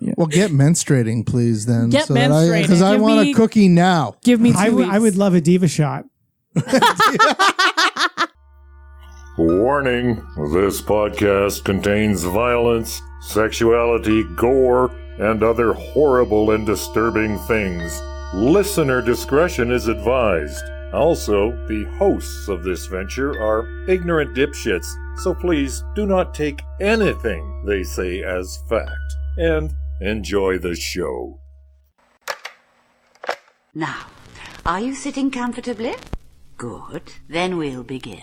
Yeah. Well, get menstruating, please, then. Get menstruating. Because I want a cookie now. Give me 2 weeks. I would love a diva shot. Warning, this podcast contains violence, sexuality, gore, and other horrible and disturbing things. Listener discretion is advised. Also, the hosts of this venture are ignorant dipshits, so please do not take anything they say as fact. And enjoy the show. Now, are you sitting comfortably? Good. Then we'll begin.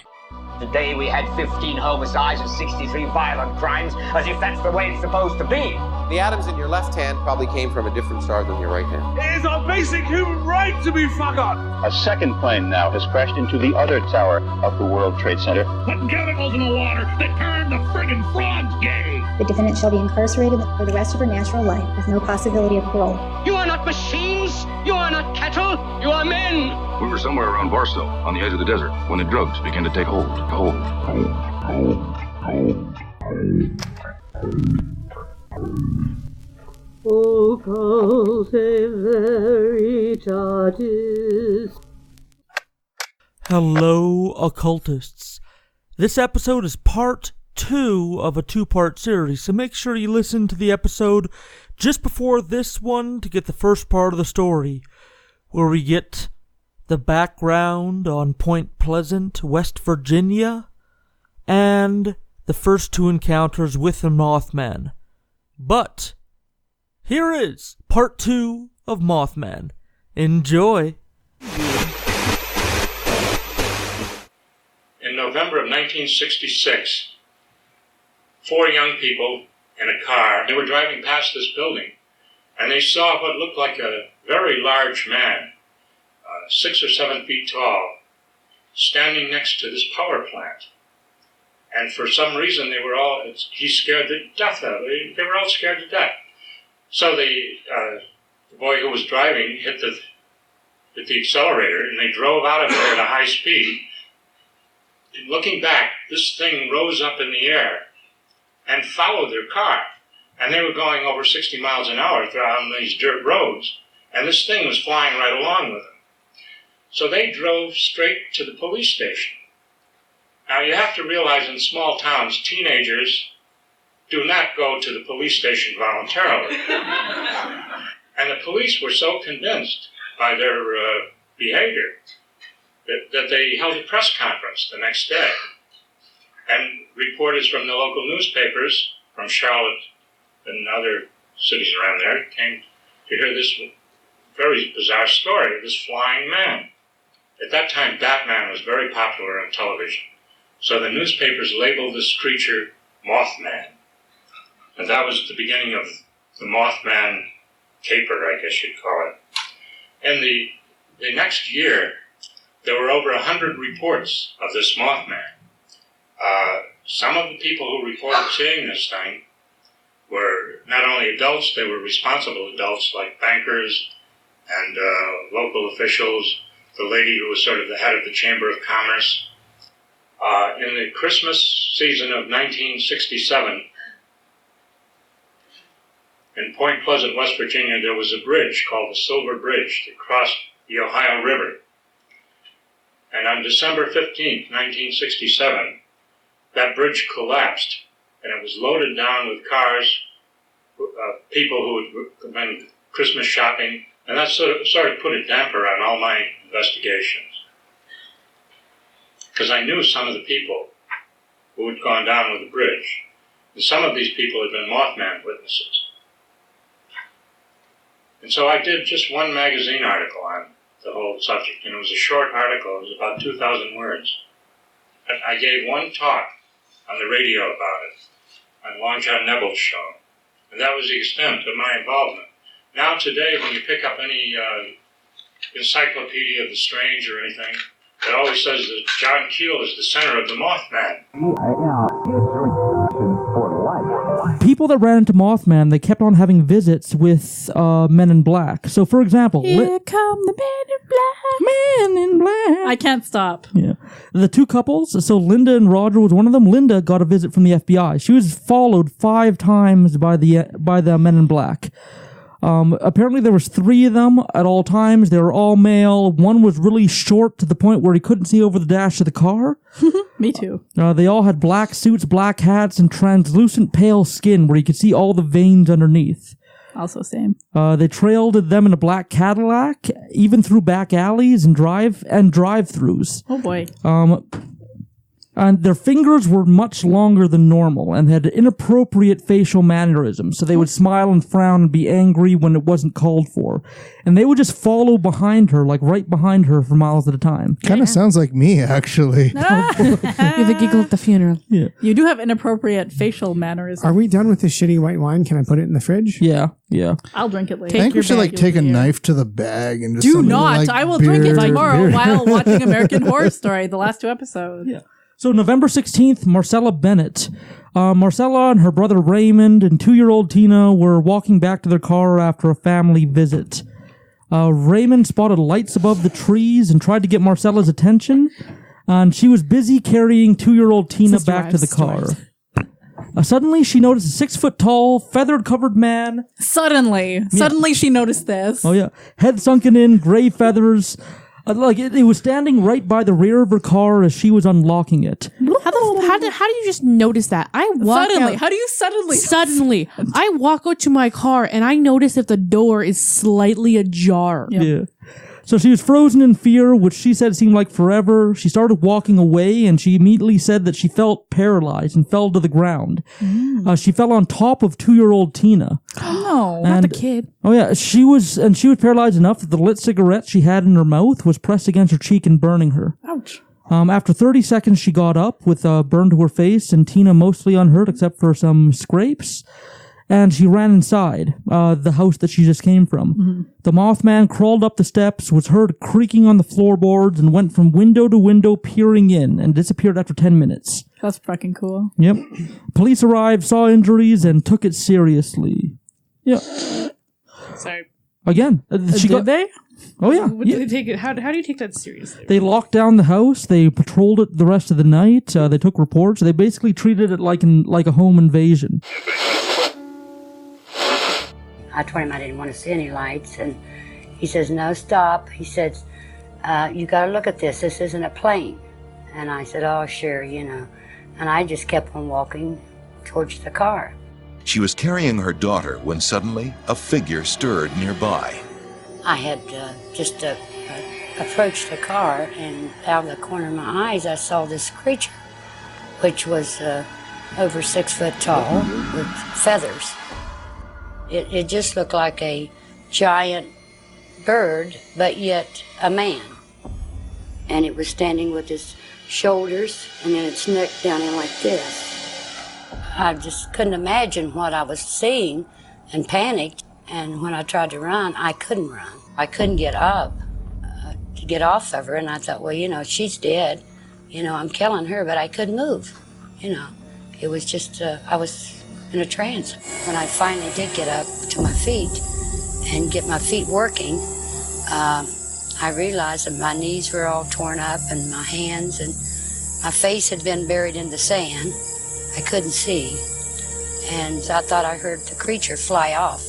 Today we had 15 homicides and 63 violent crimes, as if that's the way it's supposed to be. The atoms in your left hand probably came from a different star than your right hand. It is our basic human right to be fucked up. A second plane now has crashed into the other tower of the World Trade Center. Putting chemicals in the water that turn the friggin' frogs gay. The defendant shall be incarcerated for the rest of her natural life with no possibility of parole. You are not machines. You are not cattle. You are men. We were somewhere around Barstow, on the edge of the desert, when the drugs began to take hold. Oh, cause veritatis. Hello, occultists. This episode is part 2 of a 2-part series, so make sure you listen to the episode just before this one to get the first part of the story, where we get the background on Point Pleasant, West Virginia, and the first 2 encounters with the Mothman. But here is part 2 of Mothman. Enjoy! In November of 1966, 4 young people in a car, they were driving past this building, and they saw what looked like a very large man, 6 or 7 feet tall, standing next to this power plant. And for some reason, he scared the death out of them. They were all scared to death. So the boy who was driving hit the accelerator, and they drove out of there at a high speed. And looking back, this thing rose up in the air and followed their car. And they were going over 60 miles an hour on these dirt roads, and this thing was flying right along with them. So they drove straight to the police station. Now you have to realize in small towns, teenagers do not go to the police station voluntarily. And the police were so convinced by their behavior that they held a press conference the next day. And reporters from the local newspapers, from Charlotte and other cities around there, came to hear this very bizarre story of this flying man. At that time, Batman was very popular on television. So the newspapers labeled this creature Mothman. And that was the beginning of the Mothman caper, I guess you'd call it. And the next year, there were over 100 reports of this Mothman. Some of the people who reported seeing this thing were not only adults, they were responsible adults like bankers and local officials, the lady who was sort of the head of the Chamber of Commerce. In the Christmas season of 1967, in Point Pleasant, West Virginia, there was a bridge called the Silver Bridge that crossed the Ohio River. And on December 15th, 1967, that bridge collapsed, and it was loaded down with cars, people who had been Christmas shopping, and that sort of put a damper on all my investigations. Because I knew some of the people who had gone down with the bridge, and some of these people had been Mothman witnesses. And so I did just one magazine article on the whole subject, and it was a short article. It was about 2,000 words. And I gave one talk on the radio about it, on Long John Nebel's show, and that was the extent of my involvement. Now today, when you pick up any encyclopedia of the strange or anything, it always says that John Keel is the center of the Mothman. people that ran into Mothman, they kept on having visits with Men in Black. So, for example... Here come the Men in Black. Men in Black. I can't stop. Yeah. The two couples, so Linda and Roger was one of them. Linda got a visit from the FBI. She was followed 5 times by the Men in Black. Apparently there was 3 of them at all times. They were all male. One was really short to the point where he couldn't see over the dash of the car. Me too. They all had black suits, black hats, and translucent pale skin where you could see all the veins underneath. Also same. They trailed them in a black Cadillac, even through back alleys and drive-thrus. Oh boy. And their fingers were much longer than normal and had inappropriate facial mannerisms. So they would smile and frown and be angry when it wasn't called for. And they would just follow behind her, like right behind her for miles at a time. Kind of sounds like me, actually. You're the giggle at the funeral. Yeah. You do have inappropriate facial mannerisms. Are we done with this shitty white wine? Can I put it in the fridge? Yeah. I'll drink it later. I think we should take a knife to the bag and just do not. I will drink it tomorrow while watching American Horror Story, the last 2 episodes. Yeah. So November 16th, Marcella Bennett. Marcella and her brother Raymond and 2-year-old Tina were walking back to their car after a family visit. Raymond spotted lights above the trees and tried to get Marcella's attention, and she was busy carrying 2-year-old Tina back to the car. Suddenly, she noticed a 6-foot-tall, feathered-covered man. Suddenly she noticed this. Oh, yeah. Head sunken in, gray feathers. It was standing right by the rear of her car as she was unlocking it. How do you just notice that? I walk Suddenly. out. How do you suddenly? Suddenly. I walk out to my car and I notice if the door is slightly ajar. Yep. Yeah. So she was frozen in fear, which she said seemed like forever. She started walking away, and she immediately said that she felt paralyzed and fell to the ground. She fell on top of 2-year-old Tina. Oh, not the kid. Oh yeah, she was paralyzed enough that the lit cigarette she had in her mouth was pressed against her cheek and burning her. Ouch. After 30 seconds, she got up with a burn to her face, and Tina mostly unhurt except for some scrapes. And she ran inside the house that she just came from. Mm-hmm. The Mothman crawled up the steps, was heard creaking on the floorboards, and went from window to window peering in, and disappeared after 10 minutes. That's fucking cool. Yep. Police arrived, saw injuries, and took it seriously. Yep. Sorry. Again. Did they? Oh, yeah. What do they take it? How do you take that seriously? They locked down the house. They patrolled it the rest of the night. They took reports. They basically treated it like a home invasion. I told him I didn't want to see any lights, and he says, no, stop. He says, you got to look at this. This isn't a plane. And I said, oh, sure, And I just kept on walking towards the car. She was carrying her daughter when suddenly a figure stirred nearby. I had just approached the car, and out of the corner of my eyes, I saw this creature, which was over 6 foot tall with feathers. It just looked like a giant bird, but yet a man. And it was standing with its shoulders and then its neck down in like this. I just couldn't imagine what I was seeing and panicked. And when I tried to run, I couldn't run. I couldn't get up to get off of her. And I thought, well, she's dead. I'm killing her, but I couldn't move. It was just, I was in a trance. When I finally did get up to my feet and get my feet working, I realized that my knees were all torn up and my hands and my face had been buried in the sand. I couldn't see. And I thought I heard the creature fly off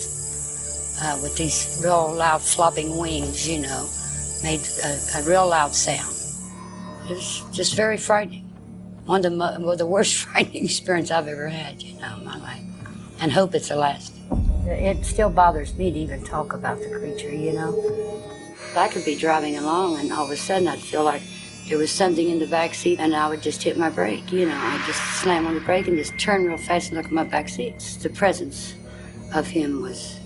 with these real loud flopping wings, made a real loud sound. It was just very frightening. One of the worst frightening experience I've ever had, in my life. And hope it's the last. It still bothers me to even talk about the creature, I could be driving along and all of a sudden I'd feel like there was something in the back seat and I would just hit my brake, I'd just slam on the brake and just turn real fast and look at my back seat. The presence of him was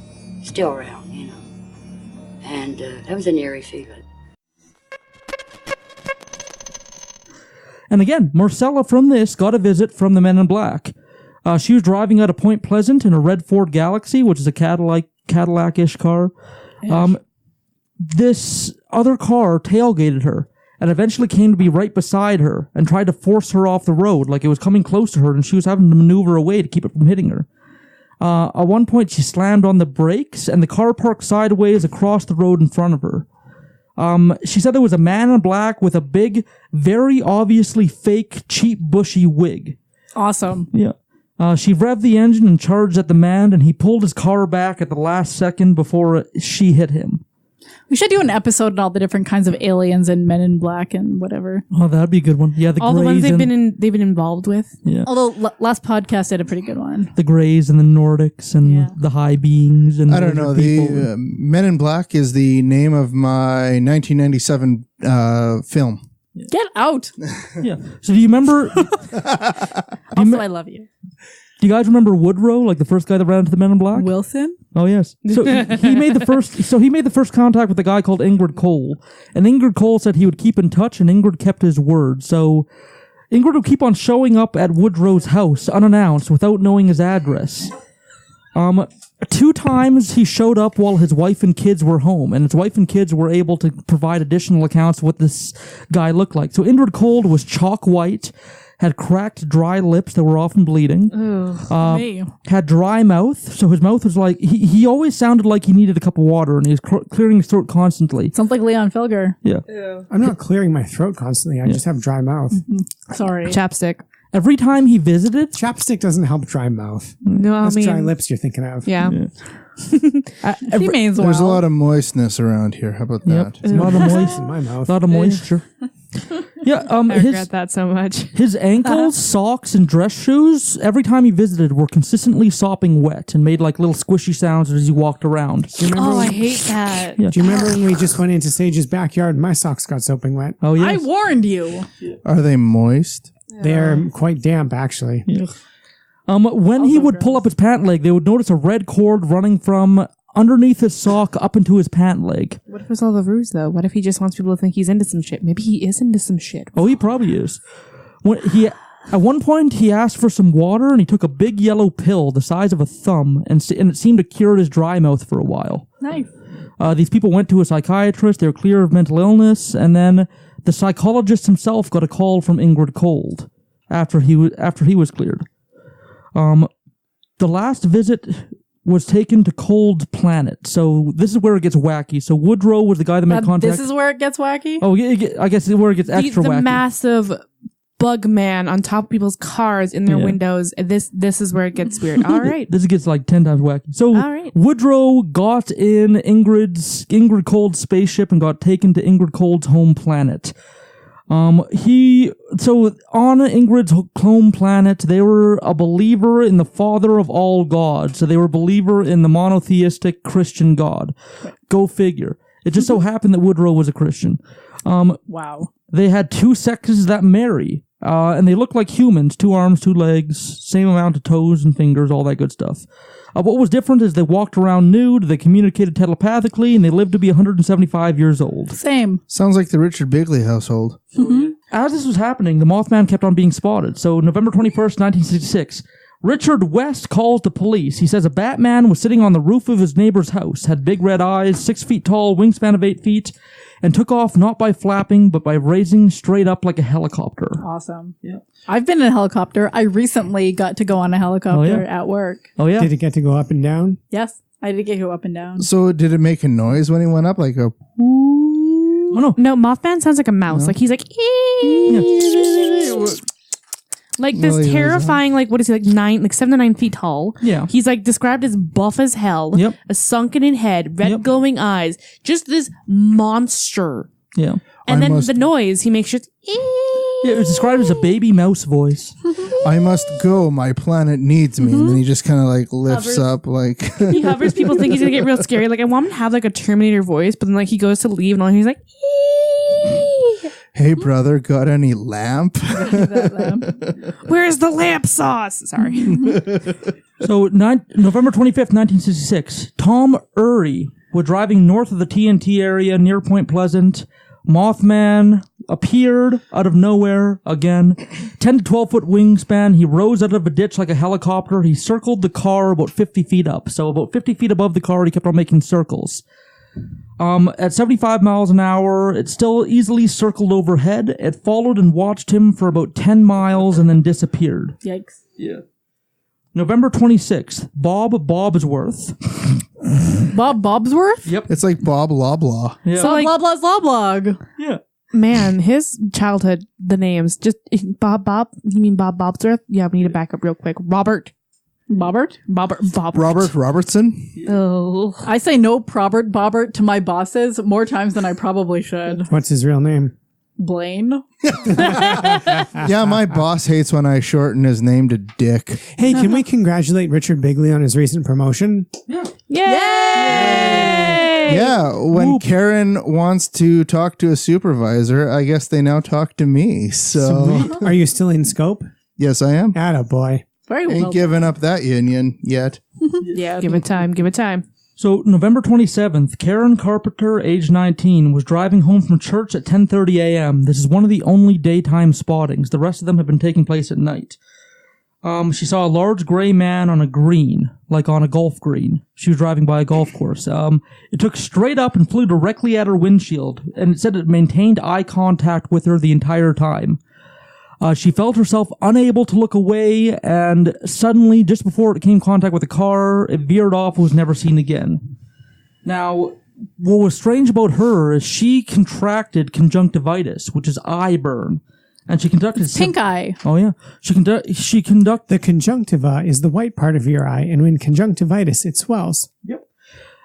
still around, And that was an eerie feeling. And again, Marcella from this got a visit from the Men in Black. She was driving out of Point Pleasant in a red Ford Galaxy, which is a Cadillac-ish car. This other car tailgated her and eventually came to be right beside her and tried to force her off the road, like it was coming close to her and she was having to maneuver away to keep it from hitting her. At one point, she slammed on the brakes, and the car parked sideways across the road in front of her. She said there was a man in black with a big, very obviously fake, cheap, bushy wig. Awesome. Yeah. She revved the engine and charged at the man, and he pulled his car back at the last second before she hit him. We should do an episode on all the different kinds of aliens and Men in Black and whatever. Oh, that'd be a good one. Yeah, all the ones they've been involved with. Yeah. Although last podcast did a pretty good one. The Greys and the Nordics and the High Beings and I don't know. The Men in Black is the name of my 1997 film. Get out. Yeah. So do you remember? I love you. Do you guys remember Woodrow, like the first guy that ran into the Men in Black? Wilson? Oh yes. So he made the first. So he made the first contact with a guy called Ingrid Cole, and Ingrid Cole said he would keep in touch, and Ingrid kept his word. So Ingrid would keep on showing up at Woodrow's house unannounced without knowing his address. 2 times he showed up while his wife and kids were home, and his wife and kids were able to provide additional accounts of what this guy looked like. So Ingrid Cole was chalk white, had cracked, dry lips that were often bleeding. Had dry mouth, so his mouth was like, he always sounded like he needed a cup of water, and he was clearing his throat constantly. Sounds like Leon Felger. Yeah. I'm not clearing my throat constantly. I just have dry mouth. Sorry. Chapstick. Every time he visited... Chapstick doesn't help dry mouth. No, That's dry lips you're thinking of. Yeah. There's a lot of moistness around here. How about that? A lot of in my mouth. A lot of moisture. Yeah, I regret that so much. His ankles, socks, and dress shoes, every time he visited, were consistently sopping wet and made like little squishy sounds as he walked around. I hate that. Yeah. Do you remember when we just went into Sage's backyard and my socks got soaping wet? Oh, yeah. I warned you. Are they moist? They're quite damp, actually. Yeah. When he would pull up his pant leg, they would notice a red cord running from underneath his sock up into his pant leg. What if it's all a ruse, though? What if he just wants people to think he's into some shit? Maybe he is into some shit. Oh, he probably is. At one point, he asked for some water, and he took a big yellow pill the size of a thumb, and it seemed to cure his dry mouth for a while. Nice. These people went to a psychiatrist. They were clear of mental illness, and then the psychologist himself got a call from Ingrid Cole after he was cleared. The last visit was taken to Cold Planet. So this is where it gets wacky. So Woodrow was the guy that made contact. This is where it gets wacky? Oh, yeah, I guess it's where it gets extra wacky. The massive bug man on top of people's cars in their windows. This is where it gets weird. All right. This gets like 10 times wacky. So Woodrow got in Ingrid Cole's spaceship and got taken to Ingrid Cole's home planet. On Ingrid's home planet, they were a believer in the Father of all gods. So they were a believer in the monotheistic Christian God. Go figure. It just so happened that Woodrow was a Christian. Wow. They had 2 sexes that marry. And they look like humans, 2 arms, 2 legs, same amount of toes and fingers, all that good stuff. What was different is they walked around nude, they communicated telepathically, and they lived to be 175 years old. Same. Sounds like the Richard Bigley household. Mm-hmm. As this was happening, the Mothman kept on being spotted. So November 21st, 1966, Richard West calls the police. He says a Batman was sitting on the roof of his neighbor's house, had big red eyes, 6 feet tall, wingspan of 8 feet, and took off not by flapping, but by raising straight up like a helicopter. Awesome. Yeah. I've been in a helicopter. I recently got to go on a helicopter at work. Oh, yeah? Did it get to go up and down? Yes, I did get to go up and down. So did it make a noise when he went up? Like a... Oh, no, Mothman sounds like a mouse. Like he's like... Like this terrifying, like, what is he, like 7 to 9 feet tall? Yeah. He's like described as buff as hell. Yep. A sunken in head, red glowing eyes. Just this monster. Yeah. And then the noise, he makes just... Yeah, it was described as a baby mouse voice. I must go. My planet needs me. And then he just kind of like lifts up like... He hovers. People think he's going to get real scary. Like, I want him to have like a Terminator voice, but then like he goes to leave and all he's like... Hey, brother, got any lamp? Where's the lamp sauce? Sorry. So, November 25th, 1966, Tom Urey was driving north of the TNT area near Point Pleasant. Mothman appeared out of nowhere again. 10 to 12 foot wingspan. He rose out of a ditch like a helicopter. He circled the car about 50 feet up. So about 50 feet above the car, he kept on making circles. At 75 miles an hour, it still easily circled overhead. It followed and watched him for about 10 miles and then disappeared. Yikes. Yeah. November 26th, Bob Bobsworth. Bob Bobsworth? Yep. It's like Bob Loblaw. Yeah. So like, blah, blah, blah, blog. Yeah. Man, his childhood, the names, just Bob, you mean Bob Bobsworth? Yeah, we need to back up real quick. Robert. Robert Robertson. Oh. I say no Bobbert to my bosses more times than I probably should. What's his real name? Blaine. Yeah, my boss hates when I shorten his name to Dick. Hey, can we congratulate Richard Bigley on his recent promotion? Yeah. Yay! Yeah, when Karen wants to talk to a supervisor, I guess they now talk to me. So, Are you still in scope? yes, I am. Attaboy. Very well. Ain't giving up that union yet. Yeah. Give it time. So, November 27th, Karen Carpenter, age 19, was driving home from church at 10:30 a.m. This is one of the only daytime spottings. The rest of them have been taking place at night. She saw a large gray man on a green, like on a golf green. She was driving by a golf course. It took straight up and flew directly at her windshield, and it said it maintained eye contact with her the entire time. She felt herself unable to look away, and suddenly, just before it came in contact with the car, it veered off and was never seen again. Now, what was strange about her is she contracted conjunctivitis, which is eye burn, and she conducted Pink eye. Oh yeah, she conduct. The conjunctiva is the white part of your eye, and when conjunctivitis, it swells. Yep.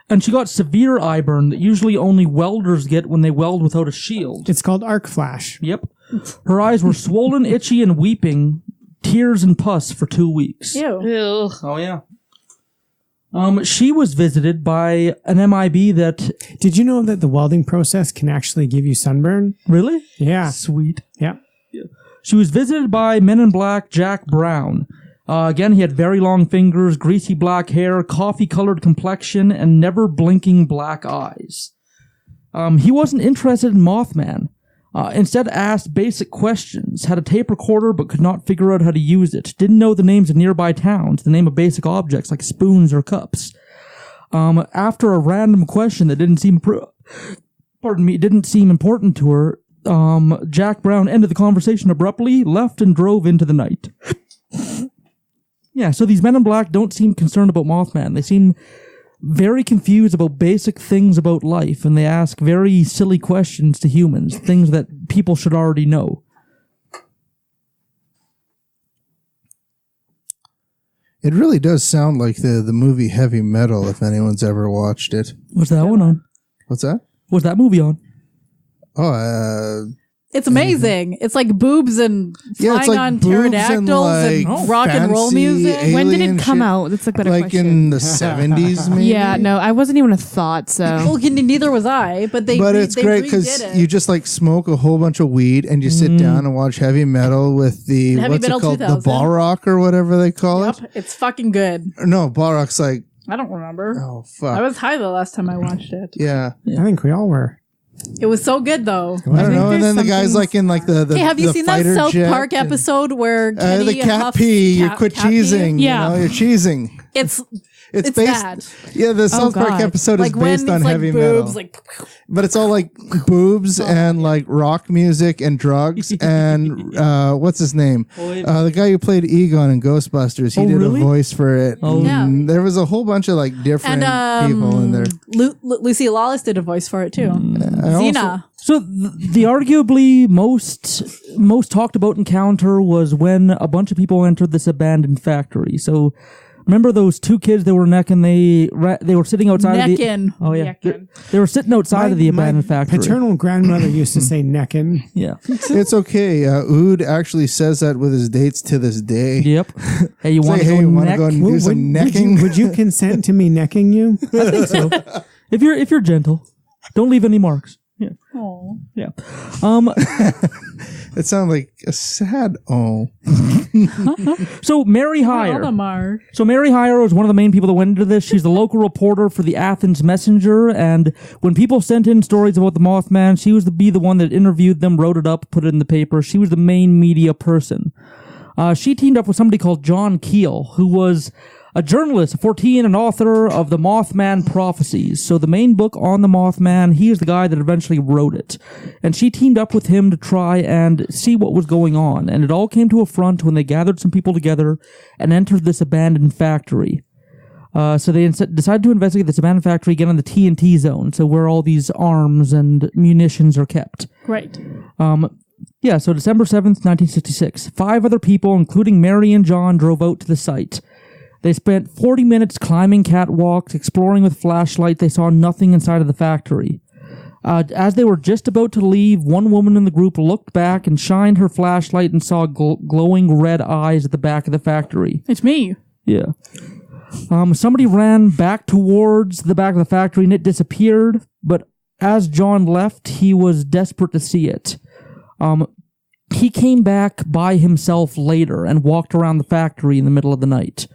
And she got severe eye burn that usually only welders get when they weld without a shield. It's called arc flash. Yep. Her eyes were swollen, itchy, and weeping, tears and pus for 2 weeks. Ew. Oh yeah. She was visited by an MIB that... Did you know that the welding process can actually give you sunburn? Really? Yeah. Sweet. Yeah. She was visited by Men in Black Jack Brown. Again, he had very long fingers, greasy black hair, coffee-colored complexion, and never blinking black eyes. He wasn't interested in Mothman. Instead asked basic questions, had a tape recorder but could not figure out how to use it, didn't know the names of nearby towns, the name of basic objects like spoons or cups. After a random question that didn't seem important to her, Jack Brown ended the conversation abruptly, left, and drove into the night. Yeah, so these Men in Black don't seem concerned about Mothman. They seem very confused about basic things about life, and they ask very silly questions to humans, things that people should already know. It really does sound like the movie Heavy Metal, if anyone's ever watched it. What's that one on? What's that? What's that movie on? Oh, it's amazing. It's like boobs and flying on pterodactyls and rock and roll music. When did it come out? That's a better question. In the 70s, maybe? Yeah, no, I wasn't even a thought, so. Well, neither was I, but it's great because you just like smoke a whole bunch of weed and you sit down and watch Heavy Metal with the Heavy what's Metal it called? 2000. The ball rock or whatever they call it. It's fucking good. No, ball rock's like, I don't remember. oh, fuck. I was high the last time I watched it. Yeah. I think we all were. It was so good, though. I don't know. And then the guy's like in like the hey, have you the seen that fighter South jet Park episode where Kenny the cat huffs pee? You quit cat pee? cheesing. Yeah. You know, you're cheesing. It's based. that. Yeah, the South Park God. episode Like is based when on it's heavy like boobs, metal, like but it's all like boobs and like rock music and drugs and what's his name? The guy who played Egon in Ghostbusters. He did really? a voice for it. Oh. Yeah. There was a whole bunch of like different people in there. Lucy Lawless did a voice for it too. Xena. So the arguably most talked about encounter was when a bunch of people entered this abandoned factory. So remember those two kids that were necking? They were sitting outside of the... Oh yeah, they were sitting outside of the abandoned factory. Paternal grandmother used to say neckin'. Yeah, it's okay. Ood actually says that with his dates to this day. Yep. Hey, you want to go neck? Go and do some necking? Would you consent to me necking you? I think so. If you're gentle, don't leave any marks. Yeah. Oh. Yeah. It sounds like a sad So Mary Heyer. So Mary Heyer was one of the main people that went into this. She's the local reporter for the Athens Messenger, and when people sent in stories about the Mothman, she was the one that interviewed them, wrote it up, put it in the paper. She was the main media person. She teamed up with somebody called John Keel, who was a journalist, 14, and author of the Mothman Prophecies. So the main book on the Mothman, he is the guy that eventually wrote it. And she teamed up with him to try and see what was going on. And it all came to a front when they gathered some people together and entered this abandoned factory. So they decided to investigate this abandoned factory again in the TNT zone, so where all these arms and munitions are kept. Right. So December 7th, 1966. 5 other people, including Mary and John, drove out to the site. They spent 40 minutes climbing catwalks, exploring with flashlight. They saw nothing inside of the factory. As they were just about to leave, one woman in the group looked back and shined her flashlight and saw glowing red eyes at the back of the factory. It's me. Yeah. Somebody ran back towards the back of the factory and it disappeared, but as John left, he was desperate to see it. He came back by himself later and walked around the factory in the middle of the night.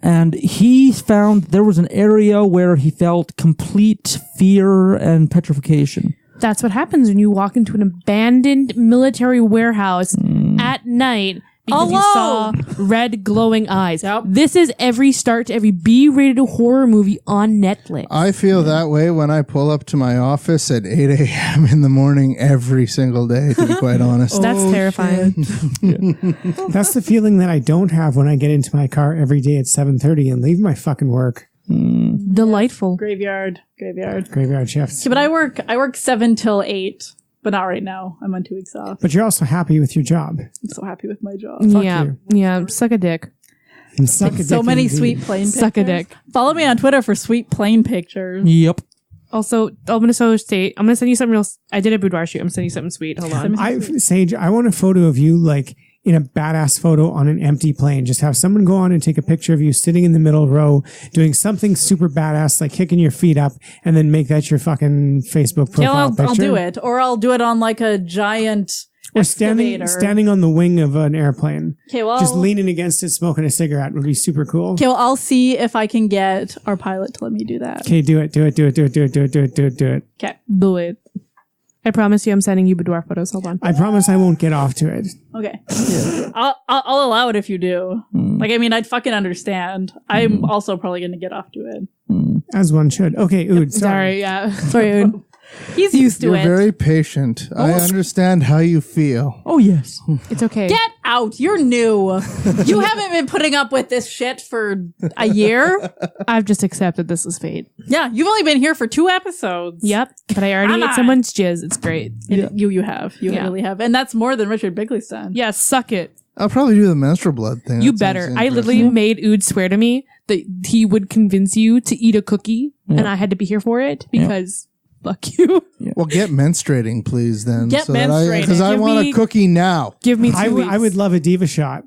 And he found there was an area where he felt complete fear and petrification. That's what happens when you walk into an abandoned military warehouse at night because you saw red glowing eyes. Yep. This is every start to every B-rated horror movie on Netflix. I feel that way when I pull up to my office at 8 a.m. in the morning every single day, to be quite honest. That's terrifying. That's the feeling that I don't have when I get into my car every day at 7:30 and leave my fucking work. Delightful. Graveyard shifts. Yeah, but I work 7 till 8. But not right now. I'm on 2 weeks off. But you're also happy with your job. I'm so happy with my job. Yeah. Suck a dick. And suck a dick. So many sweet plane pictures. Suck a dick. Follow me on Twitter for sweet plane pictures. Yep. Also, I'm going to send you something real. I did a boudoir shoot. I'm sending you something sweet. Hold on. Sage, I want a photo of you like in a badass photo on an empty plane. Just have someone go on and take a picture of you sitting in the middle row doing something super badass, like kicking your feet up, and then make that your fucking Facebook profile picture. I'll do it. Or I'll do it on like a giant standing on the wing of an airplane. Okay, well, just leaning against it, smoking a cigarette would be super cool. Okay, well, I'll see if I can get our pilot to let me do that. Okay, do it. Okay, do it. I promise you I'm sending you boudoir photos. Hold on. I promise I won't get off to it. Okay. Yeah. I'll allow it if you do. Like, I mean, I'd fucking understand. I'm also probably going to get off to it. As one should. Okay, Ood. Sorry, yeah. Sorry, Ood. He's used to You're it. You're very patient. I understand how you feel. Oh, yes. It's okay. Get out. You're new. You haven't been putting up with this shit for a year. I've just accepted this is fate. Yeah, you've only been here for 2 episodes. Yep, but I already ate someone's jizz. It's great. Yeah. You have. You really have. And that's more than Richard Bigley's done. Yeah, suck it. I'll probably do the menstrual blood thing. You better. I literally made Ood swear to me that he would convince you to eat a cookie, and I had to be here for it because... Fuck you. Yeah. Well, get menstruating, please, then. Get menstruating. Because I want a cookie now. Give me 2 weeks. I would love a diva shot.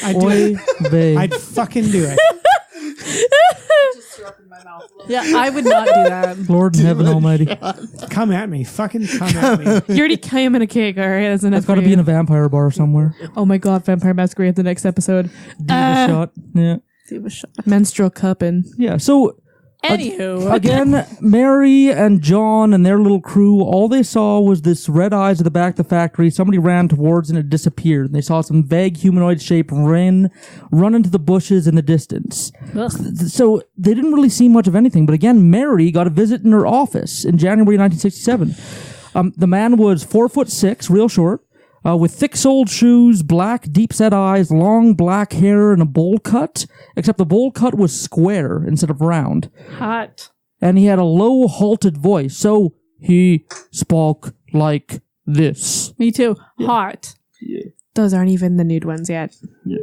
I'd fucking do it. Yeah, I would not do that. Lord in heaven almighty. Come at me. Fucking come at me. You already came in a cake, all right? That's enough. It's got to be in a vampire bar somewhere. Oh my god, Vampire Masquerade, the next episode. Diva shot. Yeah. Diva shot. Menstrual cupping. Yeah, so... Anywho. Again, Mary and John and their little crew, all they saw was this red eyes at the back of the factory. Somebody ran towards and it disappeared. And they saw some vague humanoid shape run into the bushes in the distance. So they didn't really see much of anything. But again, Mary got a visit in her office in January 1967. The man was 4'6", real short. With thick-soled shoes, black, deep-set eyes, long black hair, and a bowl cut, except the bowl cut was square instead of round. Hot. And he had a low, halted voice, so he spoke like this. Me too. Hot. Yeah. Those aren't even the nude ones yet. Yeah.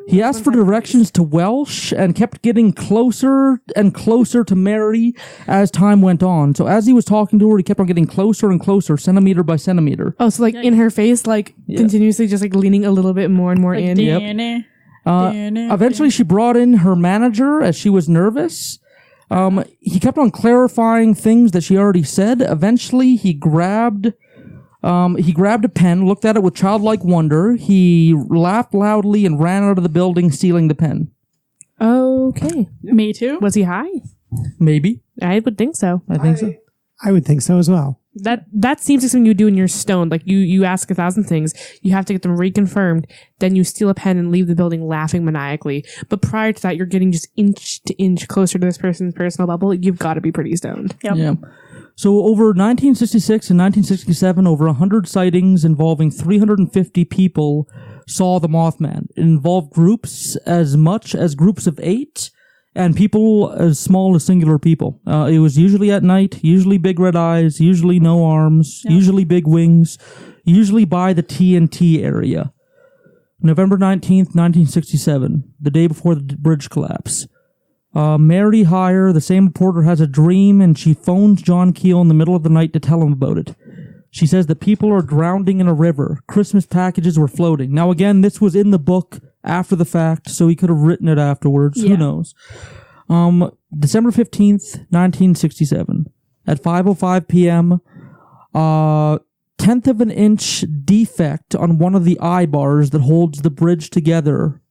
He asked for directions to Welsh and kept getting closer and closer to Mary as time went on. So as he was talking to her, he kept on getting closer and closer, centimeter by centimeter. Oh, so like in her face, like continuously just like leaning a little bit more and more in. Yep. Eventually she brought in her manager as she was nervous. He kept on clarifying things that she already said. Eventually he grabbed a pen, looked at it with childlike wonder. He laughed loudly and ran out of the building, stealing the pen. Okay. Me too. Was he high? Maybe. I would think so. I think so. I would think so as well. That seems like something you do when you're stoned. Like you ask 1,000 things, you have to get them reconfirmed, then you steal a pen and leave the building laughing maniacally. But prior to that, you're getting just inch to inch closer to this person's personal bubble. You've got to be pretty stoned. Yep. Yeah. So over 1966 and 1967, over 100 sightings involving 350 people saw the Mothman. It involved groups as much as groups of 8 and people as small as singular people. It was usually at night, usually big red eyes, usually no arms, usually big wings, usually by the TNT area. November 19th, 1967, the day before the bridge collapse. Mary Heyer, the same reporter, has a dream, and she phones John Keel in the middle of the night to tell him about it. She says that people are drowning in a river. Christmas packages were floating. Now, again, this was in the book after the fact, so he could have written it afterwards. Who knows? December 15th, 1967, at 5:05 p.m., 1/10 of an inch defect on one of the eye bars that holds the bridge together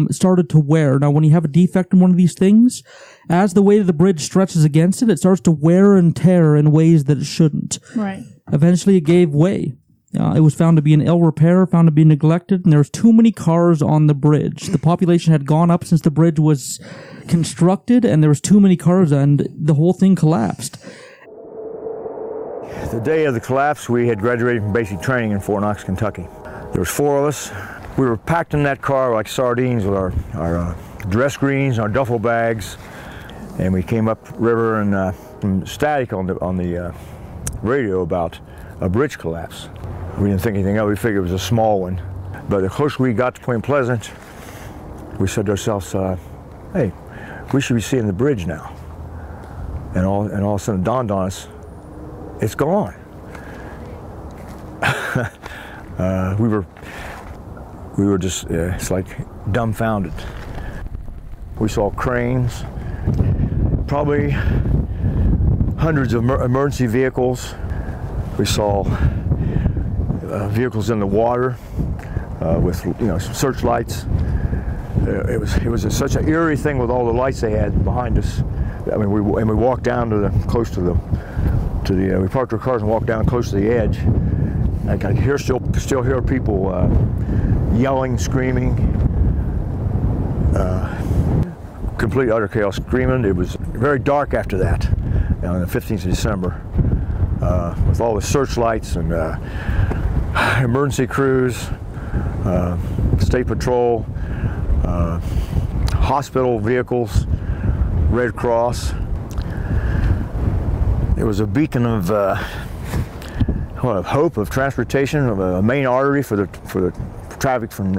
started to wear. Now, when you have a defect in one of these things, as the weight of the bridge stretches against it, it starts to wear and tear in ways that it shouldn't. Right. Eventually, it gave way. It was found to be in ill repair, found to be neglected, and there was too many cars on the bridge. The population had gone up since the bridge was constructed, and there was too many cars, and the whole thing collapsed. The day of the collapse, we had graduated from basic training in Fort Knox, Kentucky. There was 4 of us. We were packed in that car like sardines with our dress greens, our duffel bags, and we came up river and some static on the radio about a bridge collapse. We didn't think anything of it. We figured it was a small one. But the closer we got to Point Pleasant, we said to ourselves, hey, we should be seeing the bridge now. And all of a sudden it dawned on us, it's gone. We were just, it's like dumbfounded. We saw cranes, probably hundreds of emergency vehicles. We saw vehicles in the water with searchlights. It was such an eerie thing with all the lights they had behind us. I mean, we walked down to we parked our cars and walked down close to the edge. I could still hear people yelling, screaming, complete utter chaos, screaming. It was very dark after that, on the 15th of December, with all the searchlights and emergency crews, state patrol, hospital vehicles, Red Cross. It was a beacon of hope, of transportation, of a main artery for the traffic from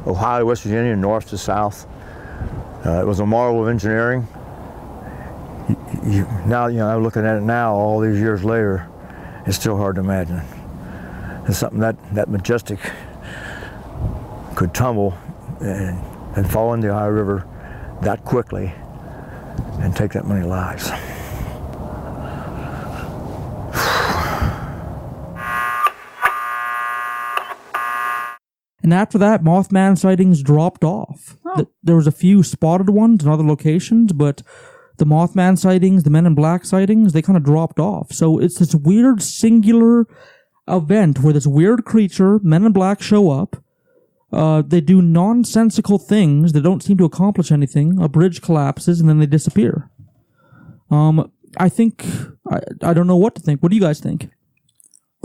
Ohio, West Virginia, north to south. It was a marvel of engineering. Now, I'm looking at it now, all these years later, it's still hard to imagine. It's something that majestic could tumble and fall in the Ohio River that quickly and take that many lives. And after that, Mothman sightings dropped off. There was a few spotted ones in other locations, but the Mothman sightings, the Men in Black sightings, they kind of dropped off. So it's this weird singular event where this weird creature, Men in Black, show up. They do nonsensical things that don't seem to accomplish anything. A bridge collapses and then they disappear. I think, I don't know what to think. What do you guys think?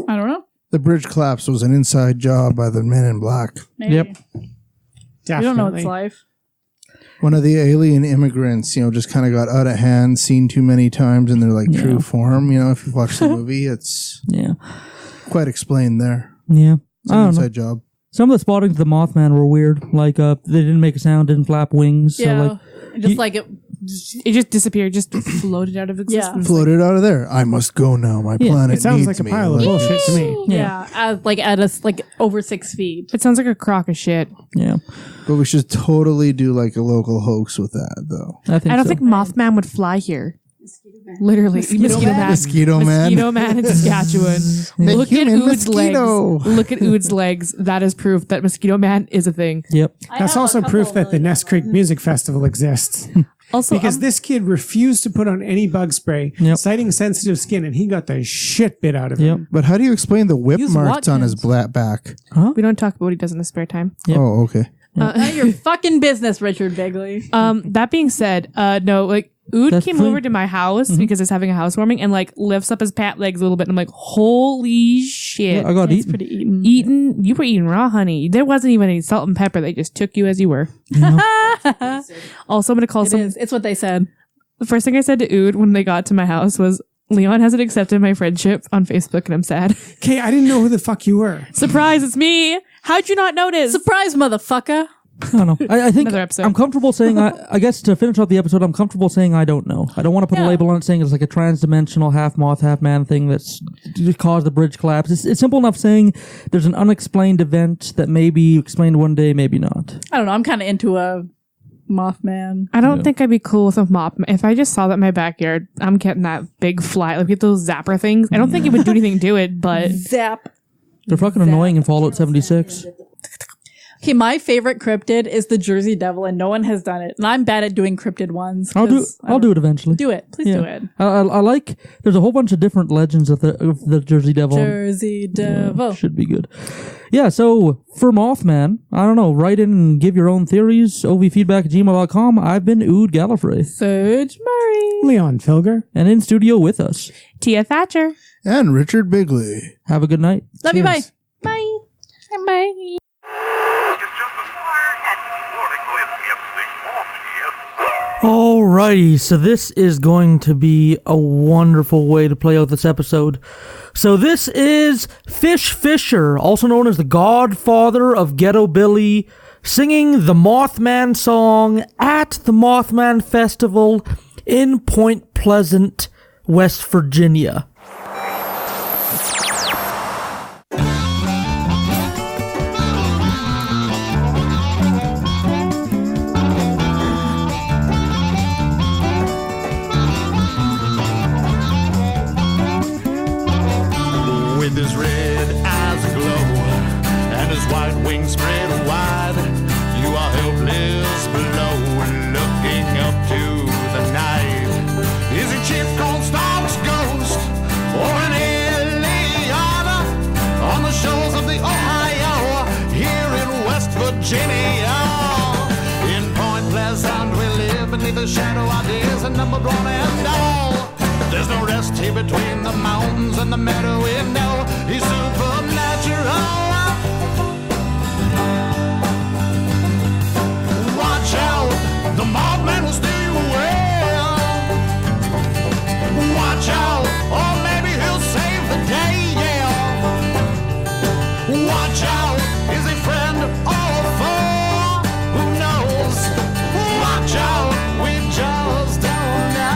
I don't know. The bridge collapse was an inside job by the Men in Black. Maybe. Yep. You don't know it's life. One of the alien immigrants, just kind of got out of hand, seen too many times in their true form. If you watch the movie, it's quite explained there. Yeah. It's an inside job. Some of the spottings of the Mothman were weird. Like, they didn't make a sound, didn't flap wings. Yeah. So, it just disappeared, just floated out of existence. Floated out of there. I must go now. My planet It sounds needs like a me. pile of bullshit to me. Yeah. At over 6 feet. It sounds like a crock of shit. Yeah. But we should totally do a local hoax with that, though. I don't think Mothman would fly here. Literally, Mosquito Man. Mosquito Man in Saskatchewan. Look at Ood's legs. Look at Ood's legs. That is proof that Mosquito Man is a thing. Yep. That's also proof that the Ness Creek Music Festival exists. Also, because this kid refused to put on any bug spray, citing sensitive skin, and he got the shit bit out of him. But how do you explain the whip marks on his back? We don't talk about what he does in his spare time. Oh, okay. None of your fucking business, Richard Bigley. That being said, no, like Ood came over to my house because it's having a housewarming and like lifts up his pant legs a little bit. And I'm like, holy shit. Yeah, I got eaten. Pretty eaten. You were eating raw honey. There wasn't even any salt and pepper. They just took you as you were. Also, I'm going to call It's what they said. The first thing I said to Ood when they got to my house was, Leon hasn't accepted my friendship on Facebook and I'm sad. Okay, I didn't know who the fuck you were. Surprise, it's me. How'd you not notice? Surprise, motherfucker. I don't know. I think Another episode. I'm comfortable saying, I guess to finish off the episode, I'm comfortable saying I don't know. I don't want to put a label on it saying it's like a trans-dimensional half moth, half man thing that's caused the bridge collapse. It's simple enough saying there's an unexplained event that may be explained one day, maybe not. I don't know. I'm kind of into a Mothman. I don't think I'd be cool with a Mothman. If I just saw that in my backyard, I'm getting that big fly. Like, get those zapper things. I don't think it would do anything to it, but... Zap. They're fucking annoying in Fallout 76. Okay, my favorite cryptid is the Jersey Devil, and no one has done it. And I'm bad at doing cryptid ones. I'll do it eventually. Do it. Please do it. I like, there's a whole bunch of different legends of the Jersey Devil. Jersey Devil. Should be good. Yeah, so for Mothman, I don't know, write in and give your own theories, ovfeedback@gmail.com. I've been Ood Gallifrey. Serge Murray. Leon Filger. And in studio with us, Tia Thatcher. And Richard Bigley. Have a good night. Love you, bye. Bye. Bye. Alrighty, so this is going to be a wonderful way to play out this episode. So this is Fish Fisher, also known as the godfather of Ghetto Billy, singing the Mothman song at the Mothman Festival in Point Pleasant, West Virginia. With his red eyes aglow and his white wings spread wide, you are helpless below, looking up to the night. Is it Chip Cornstalk's ghost or an alien on the shores of the Ohio here in West Virginia? In Point Pleasant we live beneath the shadow ideas and number one and all. There's no rest here between the mountains and the meadow. We know he's supernatural. Watch out, the Mothman will steal you away. Watch out, or maybe he'll save the day, yeah. Watch out, is he friend or foe? Who knows? Watch out, we just don't know.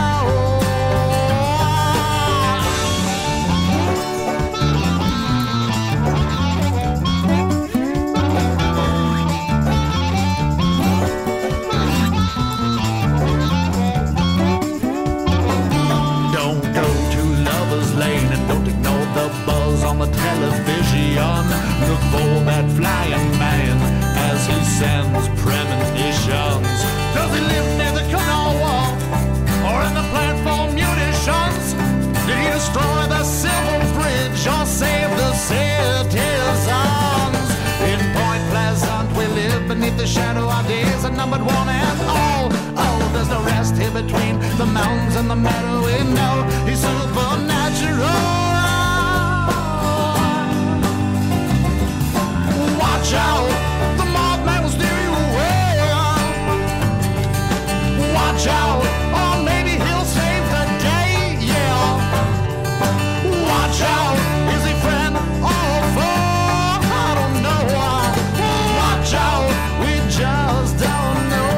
The television, look for that flying man as he sends premonitions. Does he live near the canal wall or in the platform munitions? Did he destroy the civil bridge or save the citizens? In Point Pleasant we live beneath the shadow our days are numbered one and all. Oh, there's no rest here between the mountains and the meadow. We know he's supernatural. Watch out, the Mothman will steal you away. Watch out, or maybe he'll save the day, yeah. Watch out, is he friend or foe? I don't know. Watch out, we just don't know.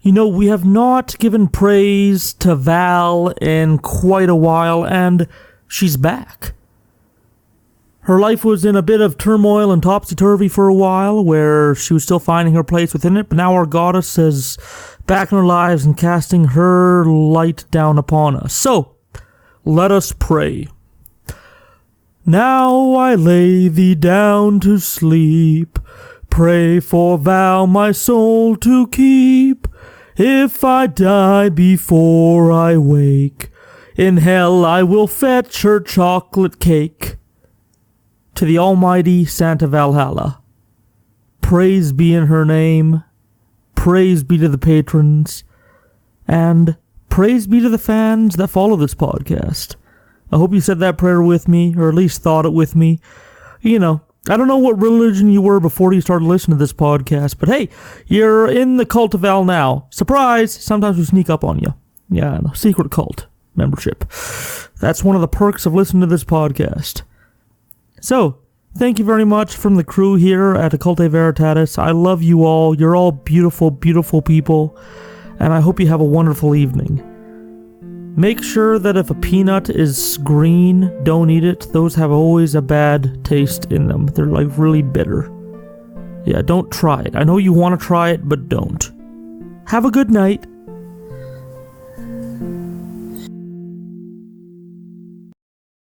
You know, we have not given praise to Val in quite a while, and she's back. Her life was in a bit of turmoil and topsy-turvy for a while, where she was still finding her place within it, but now our goddess is back in our lives and casting her light down upon us. So, let us pray. Now I lay thee down to sleep. Pray for Val my soul to keep. If I die before I wake, in hell I will fetch her chocolate cake. To the almighty Santa Valhalla. Praise be in her name. Praise be to the patrons. And praise be to the fans that follow this podcast. I hope you said that prayer with me, or at least thought it with me. You know, I don't know what religion you were before you started listening to this podcast, but hey, you're in the cult of Val now. Surprise! Sometimes we sneak up on you. Yeah, secret cult membership. That's one of the perks of listening to this podcast. So, thank you very much from the crew here at Occulte Veritatis. I love you all. You're all beautiful, beautiful people, and I hope you have a wonderful evening. Make sure that if a peanut is green, don't eat it. Those have always a bad taste in them. They're like really bitter. Yeah, don't try it. I know you want to try it, but don't. Have a good night.